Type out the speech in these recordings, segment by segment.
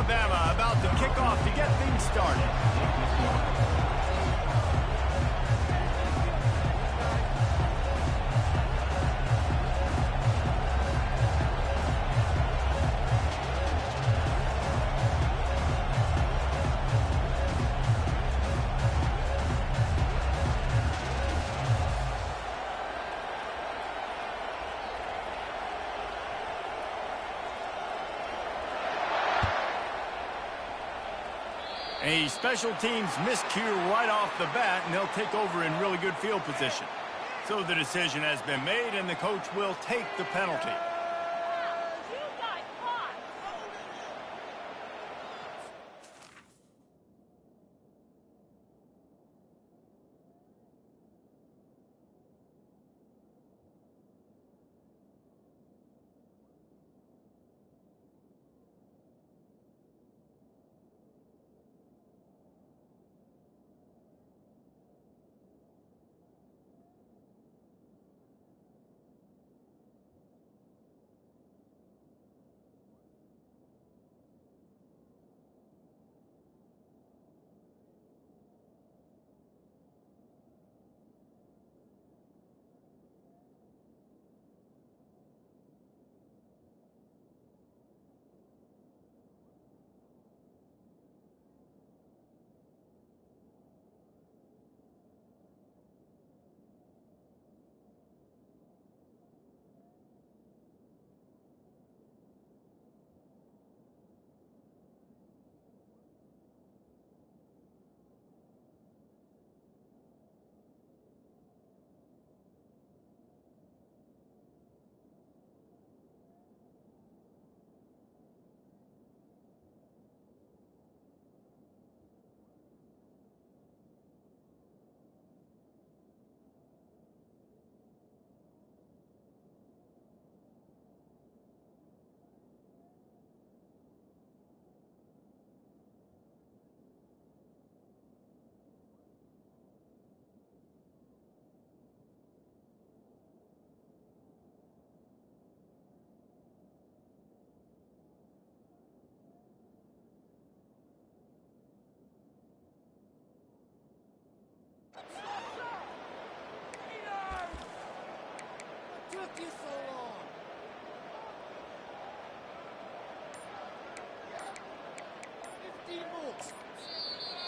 Alabama about to kick off to get things started. A special teams miscue right off the bat, and they'll take over in really good field position. So the decision has been made, and the coach will take the penalty.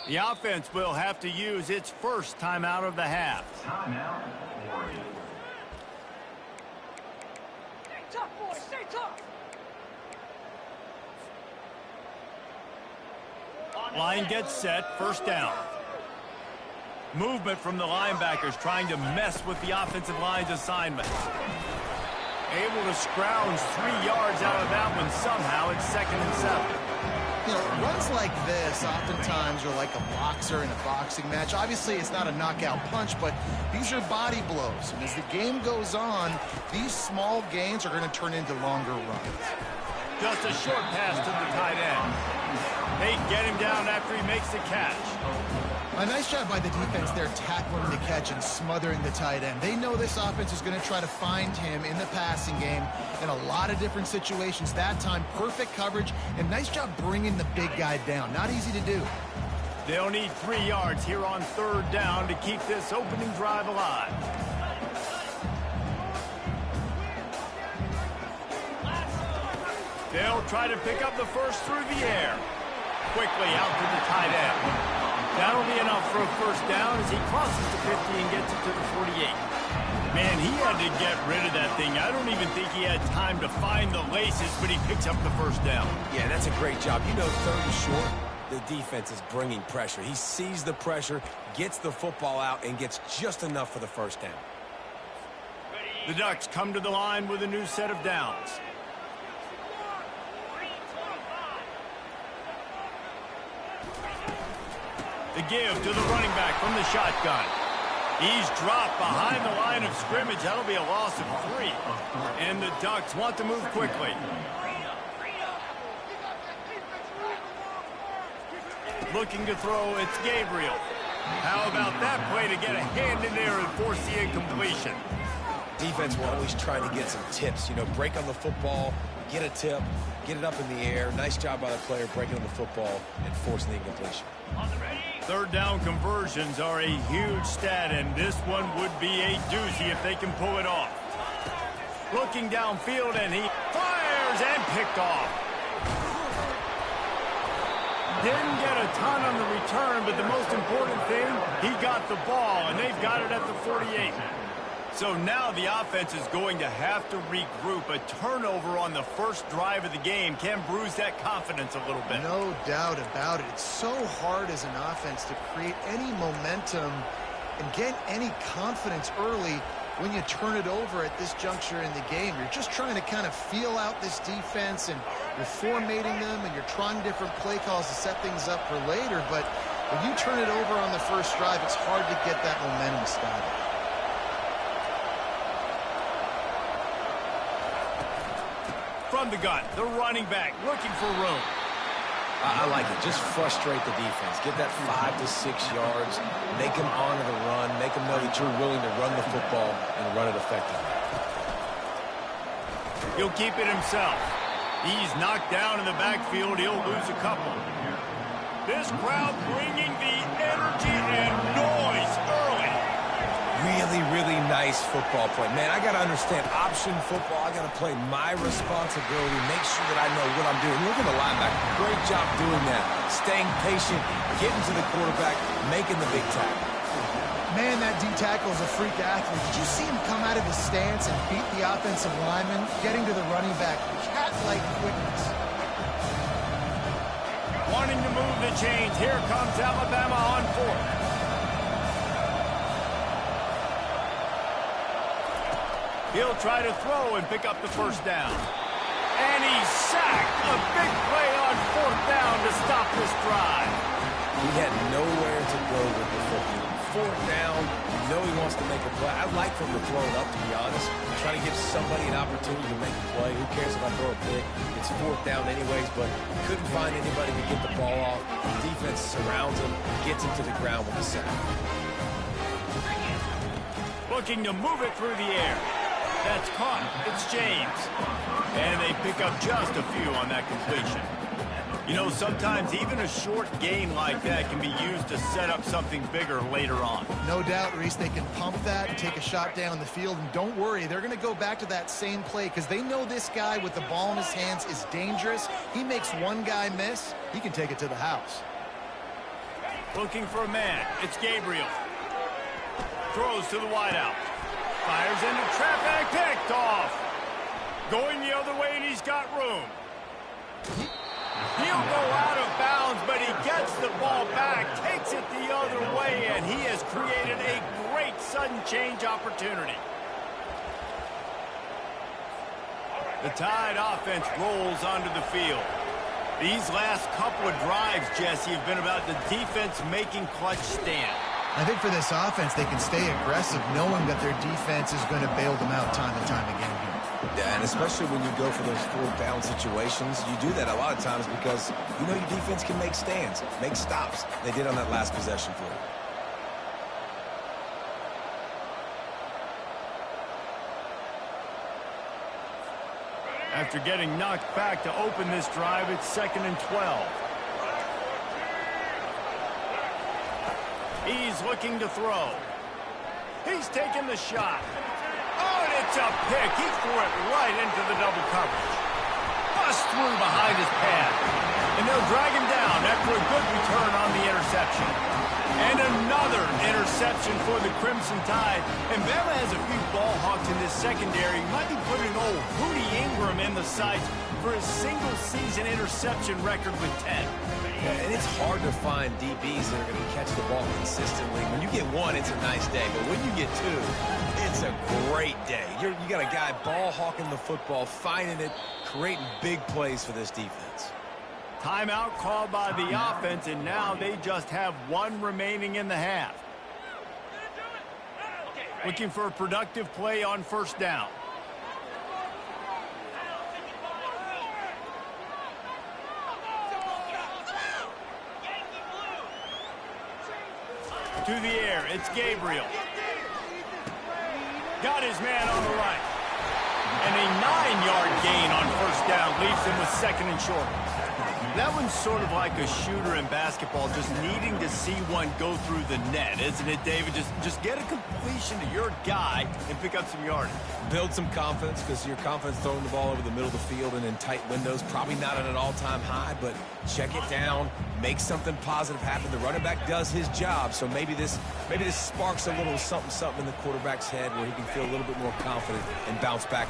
The offense will have to use its first timeout of the half. Timeout, Oregon. Stay tough, boys. Stay tough. Line gets set, first down. Movement from the linebackers trying to mess with the offensive line's assignment. Able to scrounge 3 yards out of that one somehow. It's 2nd and 7. You know, runs like this oftentimes are like a boxer in a boxing match. Obviously, it's not a knockout punch, but these are body blows. And as the game goes on, these small gains are going to turn into longer runs. Just a short pass to the tight end. They get him down after he makes the catch. A nice job by the defense there, tackling the catch and smothering the tight end. They know this offense is going to try to find him in the passing game in a lot of different situations. That time, perfect coverage, and nice job bringing the big guy down. Not easy to do. They'll need 3 yards here on 3rd down to keep this opening drive alive. They'll try to pick up the first through the air. Quickly out to the tight end. That'll be enough for a first down as he crosses the 50 and gets it to the 48. Man, he had to get rid of that thing. I don't even think he had time to find the laces, but he picks up the first down. Yeah, that's a great job. You know, 3rd and short, the defense is bringing pressure. He sees the pressure, gets the football out, and gets just enough for the first down. The Ducks come to the line with a new set of downs. The give to the running back from the shotgun. He's dropped behind the line of scrimmage. That'll be a loss of 3. And the Ducks want to move quickly. Looking to throw, it's Gabriel. How about that play to get a hand in there and force the incompletion? Defense will always try to get some tips. You know, break on the football, get a tip, get it up in the air. Nice job by the player breaking on the football and forcing the incompletion. Third down conversions are a huge stat, and this one would be a doozy if they can pull it off. Looking downfield, and he fires and picked off. Didn't get a ton on the return, but the most important thing, he got the ball, and they've got it at the 48. So now the offense is going to have to regroup. A turnover on the first drive of the game can bruise that confidence a little bit. No doubt about it. It's so hard as an offense to create any momentum and get any confidence early when you turn it over at this juncture in the game. You're just trying to kind of feel out this defense, and you're formatting them, and you're trying different play calls to set things up for later. But when you turn it over on the first drive, it's hard to get that momentum started. From the gun, the running back looking for room. I like it. Just frustrate the defense. Get that 5 to 6 yards. Make them honor the run. Make them know that you're willing to run the football and run it effectively. He'll keep it himself. He's knocked down in the backfield. He'll lose a couple. This crowd bringing the energy and noise early. Really, really nice football play. Man, I got to understand option football. I got to play my responsibility, make sure that I know what I'm doing. Look at the linebacker. Great job doing that. Staying patient, getting to the quarterback, making the big tackle. Man, that D tackle is a freak athlete. Did you see him come out of his stance and beat the offensive lineman, getting to the running back? Cat-like quickness. Wanting to move the chains. Here comes Alabama on fourth. He'll try to throw and pick up the first down. And he's sacked. A big play on fourth down to stop this drive. He had nowhere to go with the football. Fourth down, you know he wants to make a play. I'd like for him to throw it up, to be honest. Try to give somebody an opportunity to make a play. Who cares if I throw a pick? It's fourth down anyways, but couldn't find anybody to get the ball off. The defense surrounds him, gets him to the ground with a sack. Looking to move it through the air. That's caught. It's James. And they pick up just a few on that completion. You know, sometimes even a short gain like that can be used to set up something bigger later on. No doubt, Reese, they can pump that and take a shot down the field. And don't worry, they're going to go back to that same play because they know this guy with the ball in his hands is dangerous. He makes one guy miss, he can take it to the house. Looking for a man. It's Gabriel. Throws to the wideout. Fires into traffic. Picked off. Going the other way, and he's got room. He'll go out of bounds, but he gets the ball back, takes it the other way, and he has created a great sudden change opportunity. The Tide offense rolls onto the field. These last couple of drives, Jesse, have been about the defense making clutch stand. I think for this offense, they can stay aggressive knowing that their defense is going to bail them out time and time again here. Yeah, and especially when you go for those fourth down situations, you do that a lot of times because you know your defense can make stands, make stops. They did on that last possession for you. After getting knocked back to open this drive, it's 2nd and 12. He's looking to throw. He's taking the shot. Oh, and it's a pick. He threw it right into the double coverage. Bust through behind his pad. And they'll drag him down after a good return on the interception. And another interception for the Crimson Tide. And Bama has a few ball hawks in this secondary. Might be putting old Hootie Ingram in the sights for his single-season interception record with 10. Yeah, and it's hard to find DBs that are going to catch the ball consistently. When you get one, it's a nice day. But when you get two, it's a great day. You got a guy ball hawking the football, finding it, creating big plays for this defense. Timeout called by the offense, and now they just have one remaining in the half. Looking for a productive play on first down. To the air, it's Gabriel. Got his man on the right. And a 9-yard gain on first down leaves him with second and short. That one's sort of like a shooter in basketball, just needing to see one go through the net, isn't it, David? Just get a completion to your guy and pick up some yardage. Build some confidence, because your confidence throwing the ball over the middle of the field and in tight windows, probably not at an all-time high, but check it down, make something positive happen. The running back does his job, so maybe this sparks a little something in the quarterback's head where he can feel a little bit more confident and bounce back.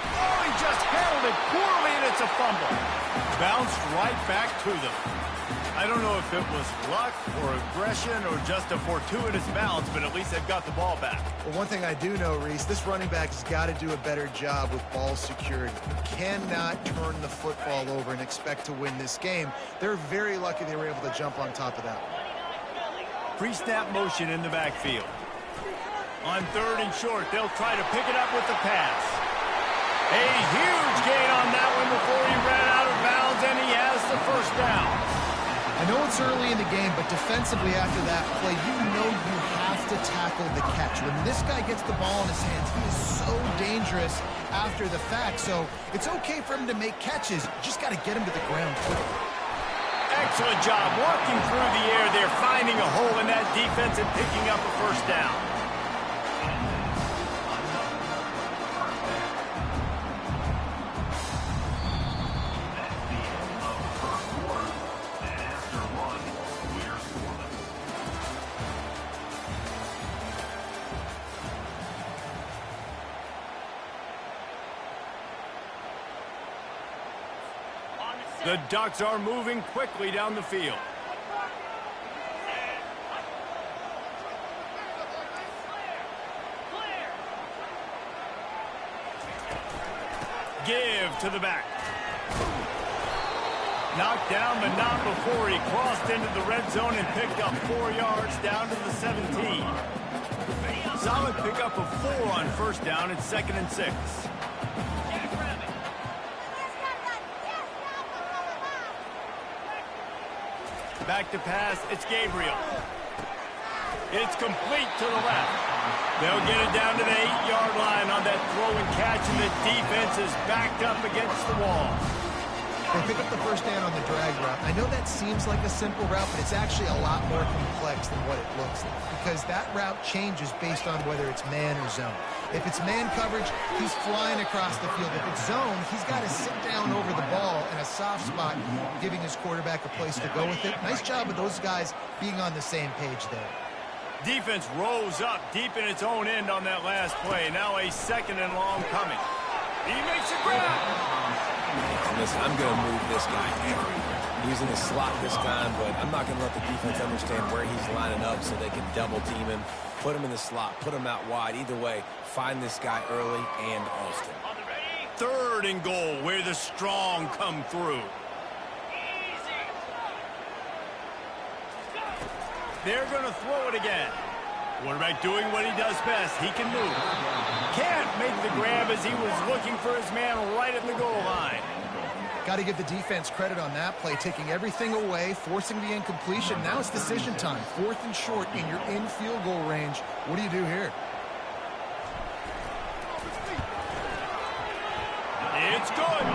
Oh, he just handled it poorly, and it's a fumble. Bounced right back to them. I don't know if it was luck or aggression or just a fortuitous bounce, but at least they've got the ball back. Well, one thing I do know, Reese, this running back has got to do a better job with ball security. You cannot turn the football over and expect to win this game. They're very lucky they were able to jump on top of that one. Pre-snap motion in the backfield. On third and short, they'll try to pick it up with the pass. A huge gain on that one before he ran out of bounds, and he has the first down. I know it's early in the game, but defensively after that play, you know you have to tackle the catch. When this guy gets the ball in his hands, he is so dangerous after the fact. So it's okay for him to make catches. You just got to get him to the ground quickly. Excellent job working through the air there, finding a hole in that defense and picking up a first down. The Ducks are moving quickly down the field. Give to the back. Knocked down, but not before he crossed into the red zone and picked up 4 yards down to the 17. Solid pickup of 4 on first down at 2nd and 6. Back to pass, it's Gabriel. It's complete to the left. They'll get it down to the 8-yard line on that throw and catch, and the defense is backed up against the wall. They pick up the first down on the drag route. I know that seems like a simple route, but it's actually a lot more complex than what it looks like, because that route changes based on whether it's man or zone. If it's man coverage, he's flying across the field. If it's zone, he's got to sit down over the ball in a soft spot, giving his quarterback a place to go with it. Nice job of those guys being on the same page there. Defense rose up deep in its own end on that last play. Now a 2nd and long coming. He makes a grab. Listen, I'm going to move this guy everywhere. He's in the slot this time, but I'm not going to let the defense understand where he's lining up so they can double team him, put him in the slot, put him out wide. Either way, find this guy early and often. 3rd and goal, where the strong come through. They're going to throw it again. Quarterback doing what he does best. He can move. Can't make the grab as he was looking for his man right at the goal line. Got to give the defense credit on that play, taking everything away, forcing the incompletion. Now it's decision time. 4th and short, and you're in field goal range. What do you do here? It's good.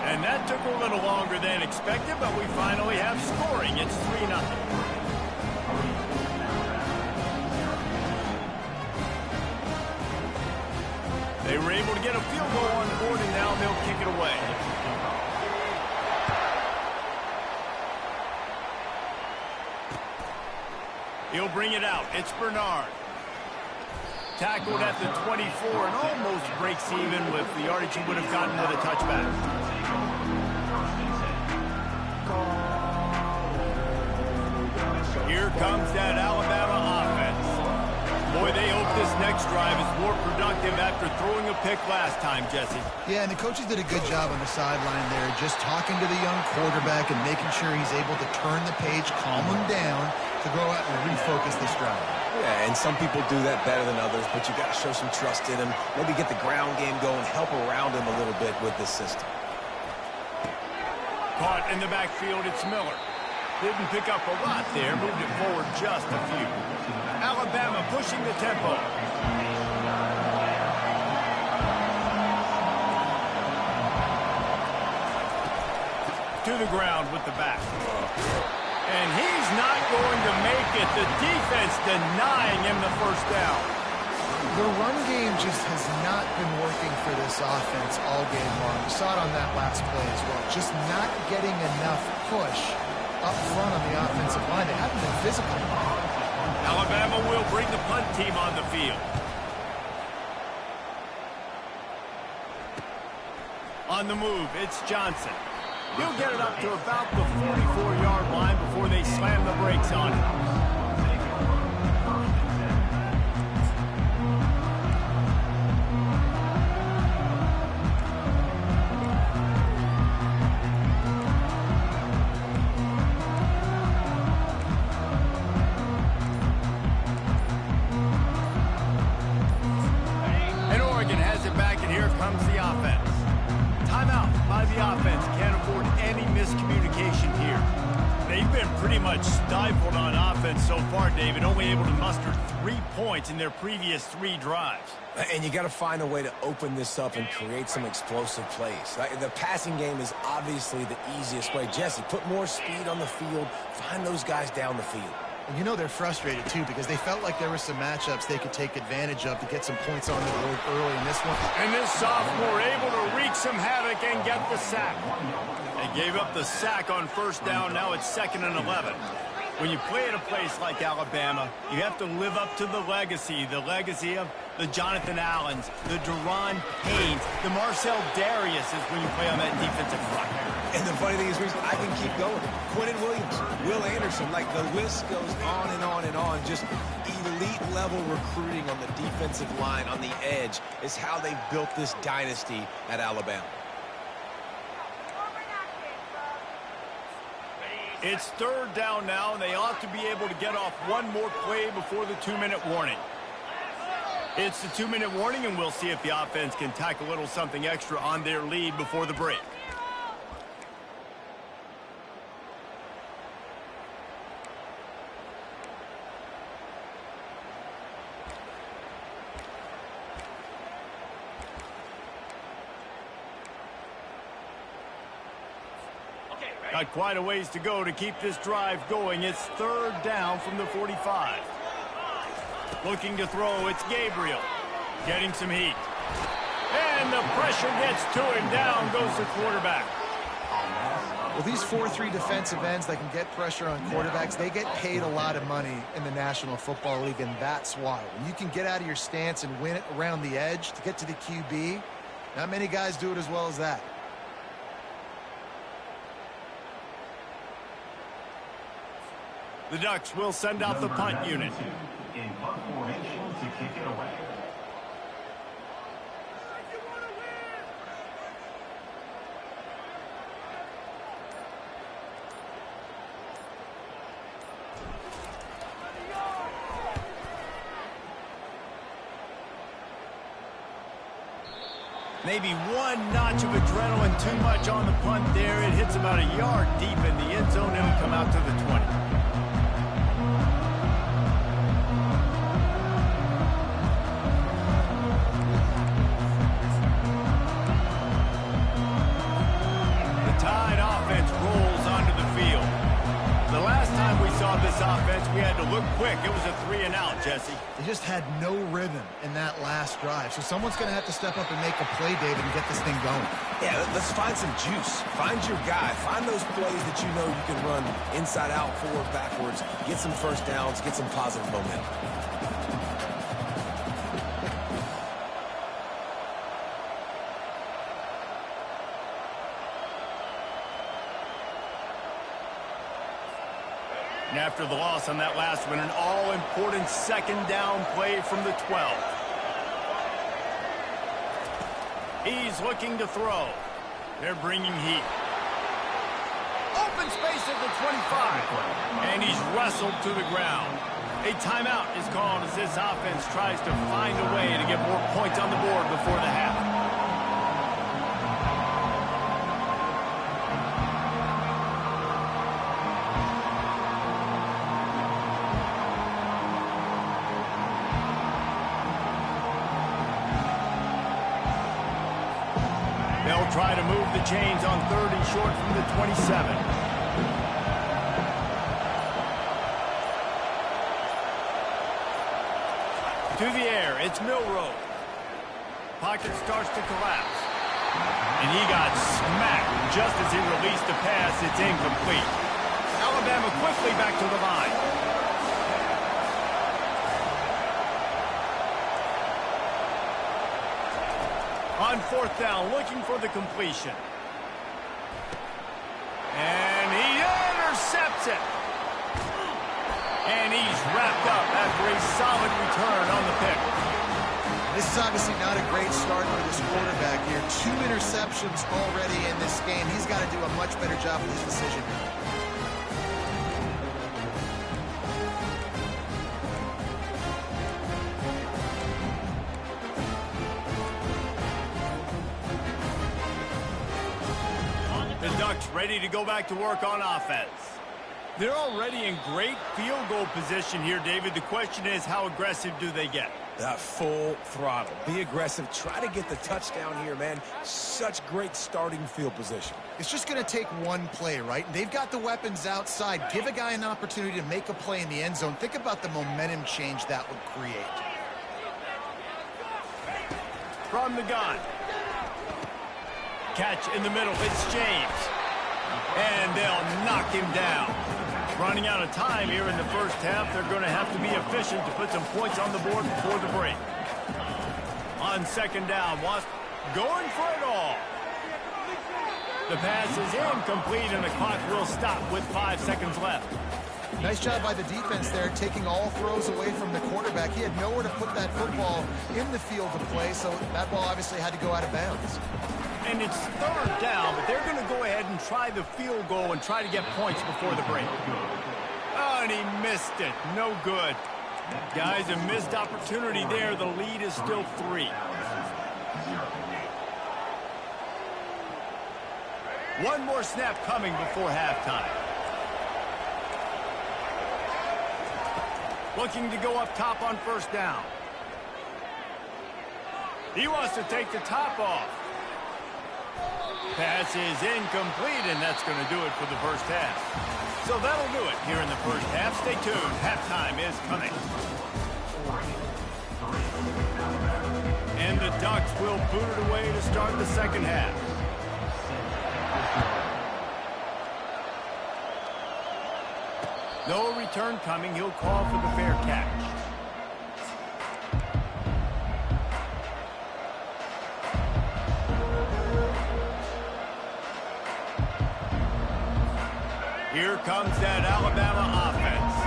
And that took a little longer than expected, but we finally have scoring. It's 3-0. They were able to get a field goal on the board, and now they'll kick it away. He'll bring it out. It's Bernard. Tackled at the 24 and almost breaks even with the yardage he would have gotten with a touchback. Here comes that Alabama offense. Boy, they hope this next drive is more productive after throwing a pick last time, Jesse. Yeah, and the coaches did a good job on the sideline there, just talking to the young quarterback and making sure he's able to turn the page, calm him down, to go out and refocus this drive. Yeah, and some people do that better than others, but you got to show some trust in him. Maybe get the ground game going, help around him a little bit with this system. Caught in the backfield, it's Miller. Didn't pick up a lot there, moved it forward just a few. Alabama pushing the tempo. to the ground with the back. And he's not going to make it. The defense denying him the first down. The run game just has not been working for this offense all game long. We saw it on that last play as well. Just not getting enough push up front on the offensive line. They haven't been physical. Alabama will bring the punt team on the field. On the move, it's Johnson. He'll get it up to about the 44-yard line before they slam the brakes on him. And Oregon has it back, and here comes the offense. Timeout by the offense. Can't afford any miscommunication here. They've been pretty much stifled on offense so far, David, only able to muster 3 points in their previous 3 drives. And you got to find a way to open this up and create some explosive plays. The passing game is obviously the easiest way. Jesse, put more speed on the field. Find those guys down the field. And you know they're frustrated, too, because they felt like there were some matchups they could take advantage of to get some points on the board early in this one. And this sophomore able to wreak some havoc and get the sack. They gave up the sack on first down. Now it's 2nd and 11. When you play at a place like Alabama, you have to live up to the legacy of the Jonathan Allens, the Deron Paynes, the Marcel Dariuses when you play on that defensive front. And the funny thing is, I can keep going. Quentin Williams, Will Anderson, like the list goes on and on and on. Just elite-level recruiting on the defensive line, on the edge, is how they built this dynasty at Alabama. It's 3rd down now, and they ought to be able to get off one more play before the 2-minute warning. It's the 2-minute warning, and we'll see if the offense can tack a little something extra on their lead before the break. Got quite a ways to go to keep this drive going. It's 3rd down from the 45. Looking to throw, it's Gabriel. Getting some heat. And the pressure gets to him. Down goes the quarterback. Well, these 4-3 defensive ends that can get pressure on quarterbacks, they get paid a lot of money in the National Football League, and that's why. When you can get out of your stance and win it around the edge to get to the QB, not many guys do it as well as that. The Ducks will send out the punt unit. In punt formation to kick it away. Maybe one notch of adrenaline too much on the punt there. It hits about a yard deep in the end zone. It'll come out to the 20. This offense, we had to look quick. It was a 3-and-out, Jesse. They just had no rhythm in that last drive. So someone's going to have to step up and make a play, David, and get this thing going. Yeah, let's find some juice. Find your guy. Find those plays that you know you can run inside out, forward, backwards. Get some first downs. Get some positive momentum. And after the loss on that last one, an all-important 2nd down play from the 12. He's looking to throw. They're bringing heat. Open space at the 25. And he's wrestled to the ground. A timeout is called as this offense tries to find a way to get more points on the board before the half. try to move the chains on 3rd and short from the 27. To the air, it's Milroe. Pocket starts to collapse. And he got smacked just as he released the pass. It's incomplete. Alabama quickly back to the line. On 4th down, looking for the completion. And he intercepts it. And he's wrapped up after a solid return on the pick. This is obviously not a great start for this quarterback here. 2 interceptions already in this game. He's got to do a much better job with his decision. The Ducks ready to go back to work on offense. They're already in great field goal position here, David. The question is, how aggressive do they get? Full throttle. Be aggressive. Try to get the touchdown here, man. Such great starting field position. It's just going to take one play, right? They've got the weapons outside. Give a guy an opportunity to make a play in the end zone. Think about the momentum change that would create. From the gun. Catch in the middle. It's James. And they'll knock him down. Running out of time here in the first half. They're going to have to be efficient to put some points on the board before the break. On 2nd down, Wasp going for it all. The pass is incomplete, and the clock will stop with 5 seconds left. Nice job by the defense there, taking all throws away from the quarterback. He had nowhere to put that football in the field to play, so that ball obviously had to go out of bounds. And it's 3rd down, but they're going to go ahead and try the field goal and try to get points before the break. Oh, and he missed it. No good. Guys, a missed opportunity there. The lead is still 3. One more snap coming before halftime. Looking to go up top on 1st down. He wants to take the top off. Pass is incomplete, and that's going to do it for the first half. So that'll do it here in the first half. Stay tuned. Halftime is coming. And the Ducks will boot it away to start the second half. No return coming. He'll call for the fair catch. Here comes that Alabama offense.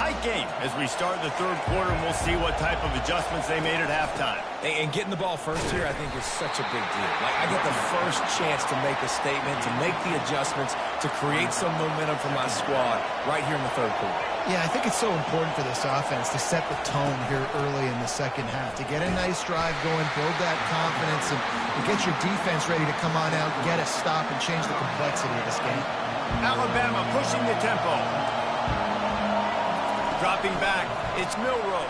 Tight game as we start the 3rd quarter, and we'll see what type of adjustments they made at halftime. And getting the ball first here, I think, is such a big deal. Like, I get the first chance to make a statement, to make the adjustments, to create some momentum for my squad right here in the 3rd quarter. Yeah, I think it's so important for this offense to set the tone here early in the second half, to get a nice drive going, build that confidence, and get your defense ready to come on out, get a stop, and change the complexity of this game. Alabama pushing the tempo. Dropping back, it's Milroe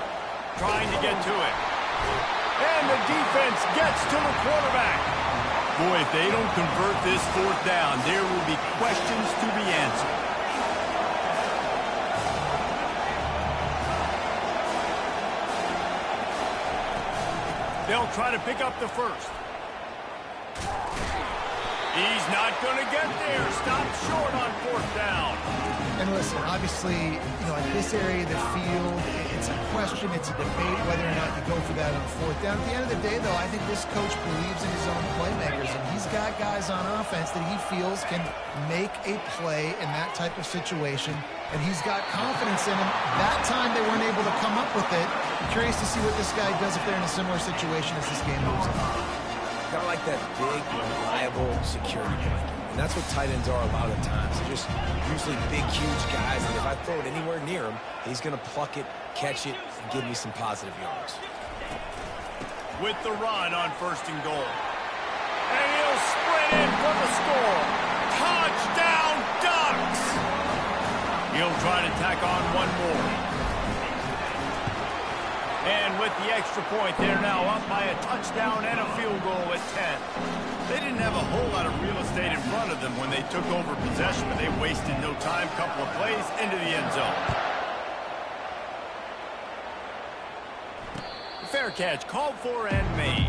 trying to get to it. And the defense gets to the quarterback. Boy, if they don't convert this 4th down, there will be questions to be answered. They'll try to pick up the first. He's not going to get there. Stop short on 4th down. And listen, obviously, in this area of the field, it's a question, it's a debate whether or not you go for that on 4th down. At the end of the day, though, I think this coach believes in his own playmakers, and he's got guys on offense that he feels can make a play in that type of situation, and he's got confidence in him. That time they weren't able to come up with it. I'm curious to see what this guy does if they're in a similar situation as this game moves on. Kind of like that big, reliable security blanket. And that's what tight ends are a lot of the times. They're just usually big, huge guys, and if I throw it anywhere near him, he's going to pluck it, catch it, and give me some positive yards. With the run on 1st and goal. And he'll sprint in for the score. Touchdown, Ducks! He'll try to tack on one more. And with the the extra point. They're now up by a touchdown and a field goal at 10. They didn't have a whole lot of real estate in front of them when they took over possession, but they wasted no time. Couple of plays into the end zone. Fair catch called for and made.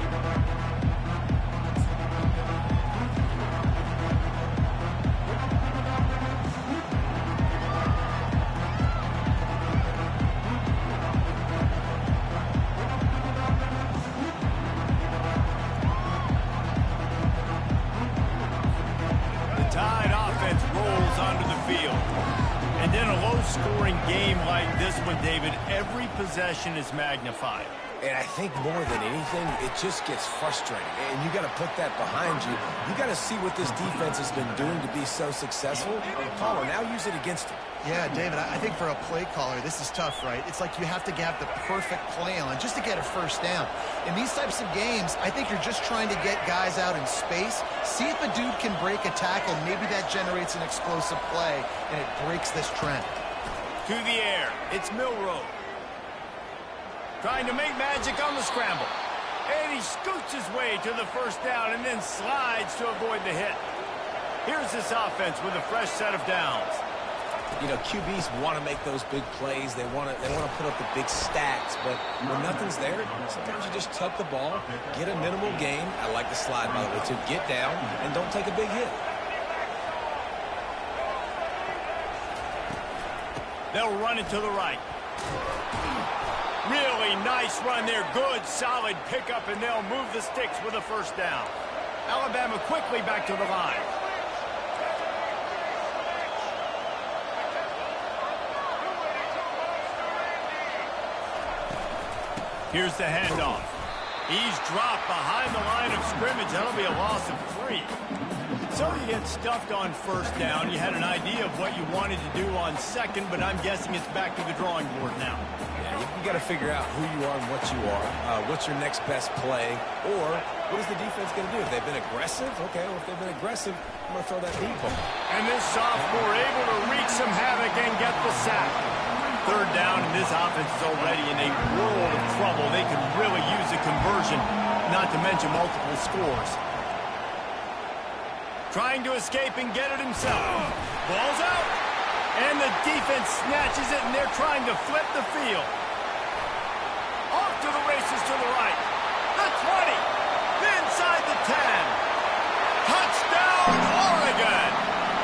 Tide offense rolls onto the field. And in a low-scoring game like this one, David, every possession is magnified. And I think more than anything, it just gets frustrating. And you got to put that behind you. You got to see what this defense has been doing to be so successful. And Paul, now use it against them. Yeah, David, I think for a play caller, this is tough, right? It's like you have to have the perfect play on just to get a first down. In these types of games, I think you're just trying to get guys out in space, see if a dude can break a tackle. Maybe that generates an explosive play, and it breaks this trend. To the air, it's Milroe. Trying to make magic on the scramble. And he scoots his way to the first down and then slides to avoid the hit. Here's this offense with a fresh set of downs. You know, QBs want to make those big plays. They want to put up the big stats. But when nothing's there, sometimes you just tuck the ball, get a minimal gain. I like the slide, by the way, to get down and don't take a big hit. They'll run it to the right. Really nice run there. Good, solid pickup, and they'll move the sticks with a first down. Alabama quickly back to the line. Here's the handoff. He's dropped behind the line of scrimmage. That'll be a loss of 3. So you get stuffed on first down. You had an idea of what you wanted to do on second, but I'm guessing it's back to the drawing board now. Yeah, you got to figure out who you are and what you are. What's your next best play? Or what is the defense going to do? If they've been aggressive, okay, well, if they've been aggressive, I'm going to throw that deep ball. And this sophomore able to wreak some havoc and get the sack. Third down, and this offense is already in a world of trouble. They could really use a conversion, not to mention multiple scores. Trying to escape and get it himself. Ball's out. And the defense snatches it, and they're trying to flip the field. Off to the races to the right. The 20. Inside the 10. Touchdown, Oregon.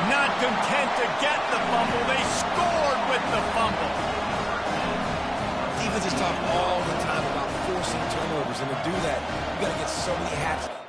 Not content to get the fumble, they scored with the fumble. Defense is talk all the time about forcing turnovers, and to do that, you got to get so many hats.